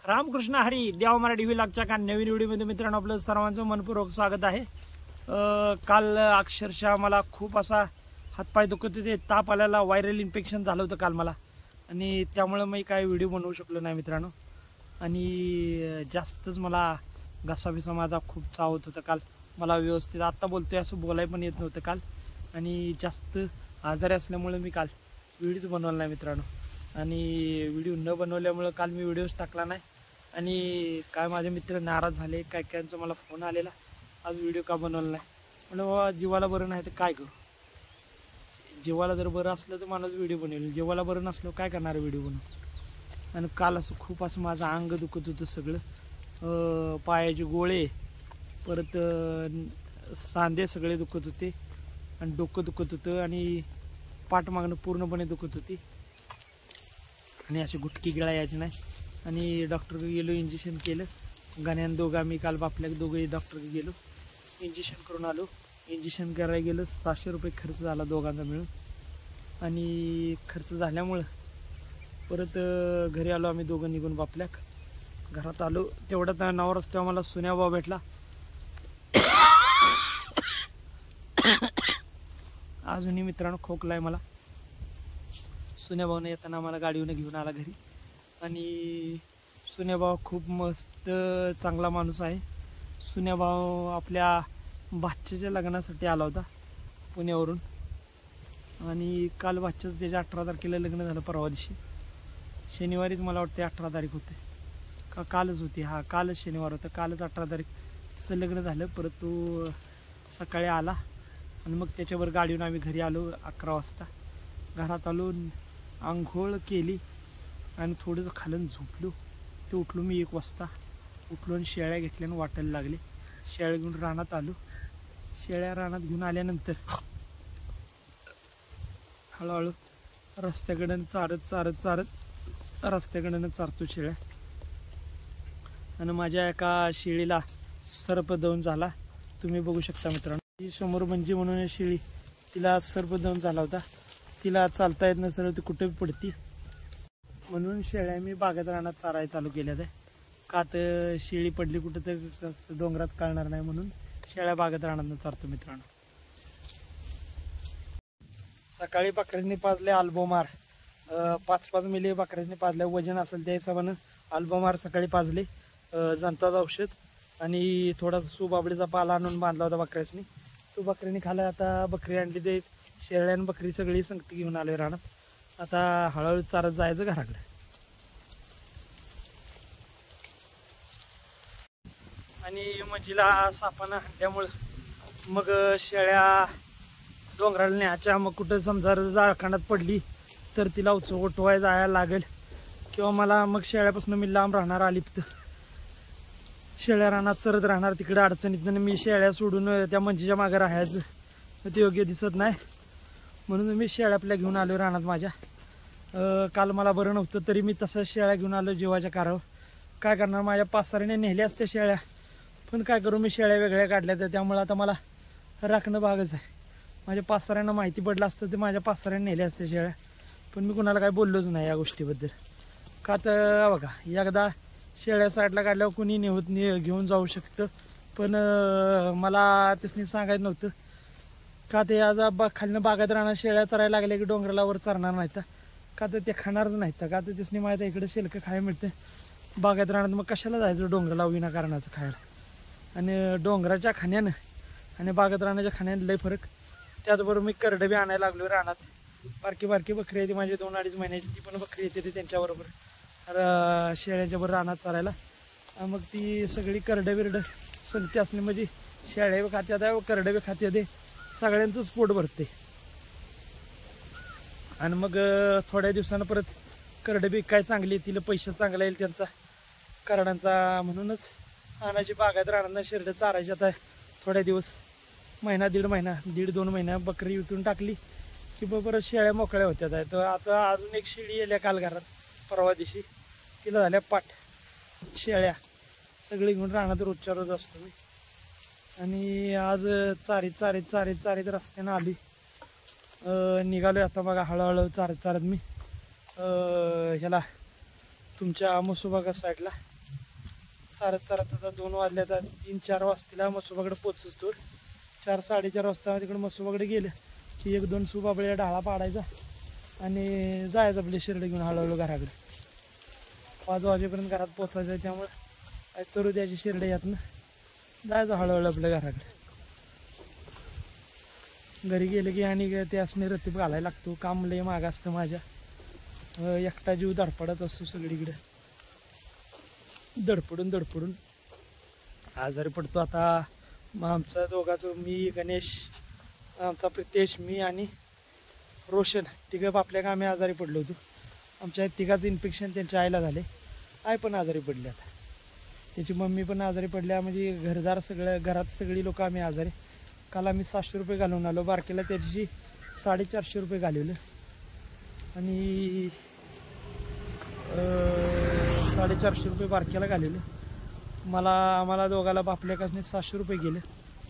रामकृष्ण हरी देव मराठी व्लॉगच्या का नवीन व्हिडिओमध्ये मित्रांनो आपलं सर्वांचं मनपूर्वक स्वागत आहे। काल अक्षरशः मला खूप असा हातपाय दुखत होते, ताप आलेला, व्हायरल इन्फेक्शन झालं होतं काल मला आणि त्यामुळे मी काय व्हिडिओ बनवू शकलो नाही मित्रांनो। आणि जास्तच मला घसाबिसा माझा खूप चावत होता काल, मला व्यवस्थित आता बोलतोय असं बोलाय पण येत नव्हतं काल आणि जास्त आजारी असल्यामुळे मी काल व्हिडिओच बनवला नाही मित्रांनो। आणि व्हिडिओ न बनवल्यामुळे काल मी व्हिडिओज टाकला नाही आणि काय माझे मित्र नाराज झाले, काय कायांचा मला फोन आलेला आज व्हिडिओ का बनवला नाही। म्हणलं बाबा जीवाला बरं नाही तर काय करू, जीवाला जर बरं असलं तर माणूस व्हिडिओ बनवेल, जीवाला बरं नसलं काय करणार व्हिडिओ बनवून। आणि काल असं खूप असं माझं अंग दुखत होतं सगळं, पायाचे गोळे, परत सांधे सगळे दुखत होते आणि डोकं दुखत होतं आणि पाठ मागणं पूर्णपणे दुखत होती आणि अशी गुटकी गिळा यायची नाही। आणि डॉक्टरकडे गेलो, इंजेक्शन केलं गाण्यान दोघं, आम्ही काल बापल्या दोघंही डॉक्टरकडे गेलो, इंजेक्शन करून आलो। इंजेक्शन करायला गेलं 600 रुपये खर्च झाला दोघांचा मिळून। आणि खर्च झाल्यामुळं परत घरी आलो आम्ही दोघं निघून बापल्याक, घरात आलो तेवढ्यात नाव रस्त्यावर मला सुन्याभाऊ भेटला। अजूनही मित्रांनो खोकला आहे मला। सुन्याभाऊने येताना मला गाडीवरून घेऊन आला घरी आणि सुन्याभाऊ खूप मस्त चांगला माणूस आहे। सुन्याभाऊ आपल्या भाच्याच्या लग्नासाठी आला होता पुण्यावरून आणि काल भाच्याच त्याच्या 18 तारखेला लग्न झालं, परवा दिवशी शनिवारीच मला वाटते 18 तारीख होते का कालच होती, हा कालच शनिवार होता, कालच 18 तारीख तसं लग्न झालं। परत तो सकाळी आला आणि मग त्याच्यावर गाडीवरून आम्ही घरी आलो 11 वाजता। घरात आलो, आंघोळ केली आणि थोडंसं खालून झोपलो, ते उठलो मी 1 वाजता, उठलो आणि शेळ्या घेतल्यानं वाटायला लागले, शेळ्या घेऊन रानात आलो। शेळ्या रानात घेऊन आल्यानंतर हळूहळू रस्त्याकडनं चारत रस्त्याकडनं चारतो शेळ्या आणि माझ्या एका शेळीला सर्पदंश झाला, तुम्ही बघू शकता मित्रांनो। ही समोर म्हणजे म्हणून शेळी, तिला सर्पदंश झाला होता, तिला चालता येत नसेल, ती कुठे पडती, म्हणून शेळ्या मी बागेत रानात चारायला चालू केल्या ते, का तर शेळी पडली कुठं तर डोंगरात कळणार नाही, म्हणून शेळ्या बागेत रानात चारतो मित्रांनो। सकाळी बकऱ्यांनी पाजले अल्बोमार, 5-5 मिली बकऱ्यांनी पाजले, वजन असेल त्या हिशोबानं अल्बोमार सकाळी पाजले, जंताचं औषध आणि थोडासा सुबाबडीचा पाला आणून बांधला होता बकऱ्यासनी, तो बकऱ्यांनी खाला। आता बकरी आणली ते शेळ्यान बकरी सगळी संगती घेऊन आले रानात, आता हळूहळू चारत जायचं घराकडे। आणि मंजीला सापानं हाणल्यामुळं मग शेळ्या डोंगराला न्यायच्या, मग कुठं समजा जाळखांडात पडली तर तिला उठवाय जायला लागेल किंवा मला मग शेळ्यापासून मी लांब राहणार, अलिप्त शेळ्या रानात चरत राहणार तिकडे अडचणीतनं, मी शेळ्या सोडून त्या मंजीच्या मागे राहायचं ते योग्य दिसत नाही, म्हणून मी शेळ्या आपल्या घेऊन आलो रानात माझ्या। काल मला बरं नव्हतं तरी मी तसं शेळ्या घेऊन आलो जीवाच्या कारावर, काय करणार, माझ्या पासारीने नेल्या असत्या शेळ्या, पण काय करू, मी शेळ्या वेगळ्या काढल्या तर त्यामुळे आता मला राखणं भागच आहे। माझ्या पासाऱ्यांना माहिती पडलं असतं ते माझ्या पासाऱ्याने नेल्या असत्या शेळ्या, पण मी कुणाला काय बोललोच नाही या गोष्टीबद्दल, का तर बघा एकदा शेळ्या साईडला काढल्यावर कोणी घेऊन जाऊ शकतं, पण मला त्यासनी सांगायचं नव्हतं, का ते आज खालीनं बागात राहणार शेळ्या चरायला लागल्या की डोंगराला वर चरणार नाहीत, का तर ते खाणारच नाहीत, का तर त्यासनी माहीत आहे इकडे शेलकं खायला मिळते बागात राहणार, मग कशाला जायचं डोंगराला विनाकारणाचं खायला। आणि डोंगराच्या खाण्यानं आणि बागात राहण्याच्या खाण्यानं लय फरक। त्याचबरोबर मी करडं बी आणायला लागलो रानात, बारकी बारकी बकरी येते माझी 2-2.5 महिन्याची, ती पण बकरी येते त्यांच्याबरोबर शेळ्यांच्याबरोबर रानात चालायला, मग ती सगळी करडं बिरडं संगती असली म्हणजे शेळ्या बी खात्यात आहे, करडं बी खात्यात आहे, सगळ्यांचंच पोट भरते। आणि मग थोड्या दिवसानं परत करडं बी काय चांगली येतील, पैसे चांगला येईल त्यांचा करडांचा, म्हणूनच आणायची बागात राहणार शेरडं चारायची। आता थोड्या दिवस, महिना 1.5 महिना बकरी विकून टाकली की परत शेळ्या मोकळ्या होत्या। तर आता अजून एक शेळी येल्या काल घरात परवा दिवशी, तिला झाल्या पाठ शेळ्या, सगळी घेऊन राहणार रोजच्या रोज असतो मी। आणि आज चारीत रस्त्यानं आली, निघालो आता बघा हळूहळू चारत मी ह्याला तुमच्या मसोबागा साईडला चारत चारत आता 2 वाजल्या, तर 3-4 वाजतीला मसोबाकडे पोचच तो 4-4:30 वाजता तिकडे मसोबाकडे गेलं की 1-2 सुबाबळ्या डाळा पाडायचा आणि जायचं आपले शिरडे घेऊन हळूहळू घराकडे. 5 वाजेपर्यंत घरात पोचायचं आहे, त्यामुळे चरू द्यायची शिरडे यातनं जायचं हळूहळू आपल्या घराकडे. घरी गेले की आणि ते असणे रतीब घालायला लागतो, काम लय मागं असतं माझ्या. एकटा जीव धडपडत असतो सगळीकडे, धडपडून आजारी पडतो. आता आमच्या दोघाचं, मी गणेश, आमचा प्रितेश, मी आणि रोशन तिघं आपल्या कामी आजारी पडलो होतो. आमच्या तिघाचं इन्फेक्शन त्यांच्या आईला झाले, आई पण आजारी पडली. आता त्याची मम्मी पण आजारी पडल्या, म्हणजे घरदार सगळं, घरात सगळी लोक आम्ही आजारी. काल आम्ही 700 रुपये घालून आलो, बारकेला त्याची 450 रुपये घालवलं आणि 450 रुपये बारक्याला घालवले. आम्हाला दोघाला बापल्याकासने 700 रुपये गेले.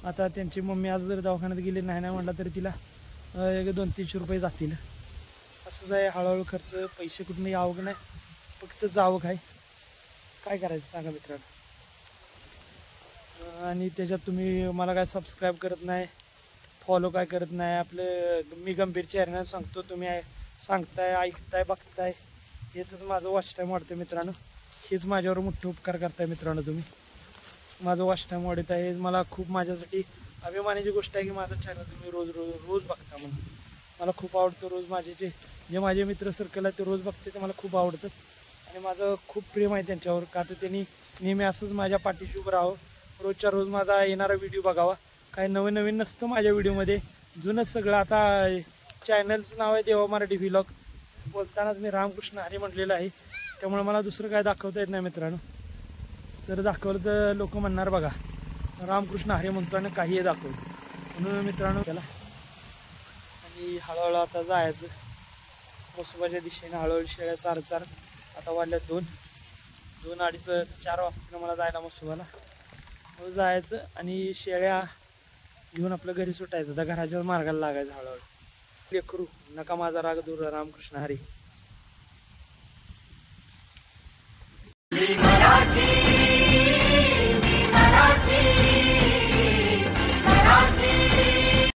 आता त्यांची मम्मी आज जर दवाखान्यात गेली नाही म्हटलं तरी तिला 200-300 रुपये जातील. असंच आहे, हळूहळू खर्च, पैसे कुठून यावं नाही, फक्त जावं काय करायचं सांगा मित्रांनो. आणि त्याच्यात तुम्ही मला काय सबस्क्राईब करत नाही, फॉलो काय करत नाही. आपलं मी गंभीर चेहऱ्यानं सांगतो, तुम्ही सांगताय, ऐकताय, बघताय, हेच माझं वॉच टाईम वाढतं मित्रांनो. हेच माझ्यावर मोठे उपकार करताय मित्रांनो. तुम्ही माझं वॉच टाईम वाढत आहे, मला खूप माझ्यासाठी अभिमानाची गोष्ट आहे की माझं चॅनल तुम्ही रोज बघता. म्हणून मला खूप आवडतं. रोज जे माझे मित्र सर्कल आहे ते रोज बघते, ते मला खूप आवडतं आणि माझं खूप प्रेम आहे त्यांच्यावर. का तर त्यांनी नेहमी असंच माझ्या पाठीशी उभं राहावं, रोजच्या रोज माझा येणारा व्हिडिओ बघावा. काही नवीन नसतं माझ्या व्हिडिओमध्ये, जुनंच सगळं. आता चॅनलचं नाव आहे देवा मराठी व्लॉग, बोलतानाच मी रामकृष्ण हरी म्हटलेलं आहे, त्यामुळे मला दुसरं काय दाखवता येत नाही मित्रांनो. जर दाखवलं तर लोक म्हणणार बघा रामकृष्ण हरी म्हणतो आणि काही दाखवलं, म्हणून मित्रांनो त्याला. आणि हळूहळू आता जायचं मसोबाच्या दिशेने, हळूहळू शेळ्या चारत. आता वाजल्या 2-2:30-4 वाजता मला जायला मसोबाला जायचं आणि शेळ्या घेऊन आपल्या घरी सुटायचं. आता घराच्या मार्गाला लागायचं हळूहळू. लेकरू नका माझा राग दूर, रामकृष्ण हरी.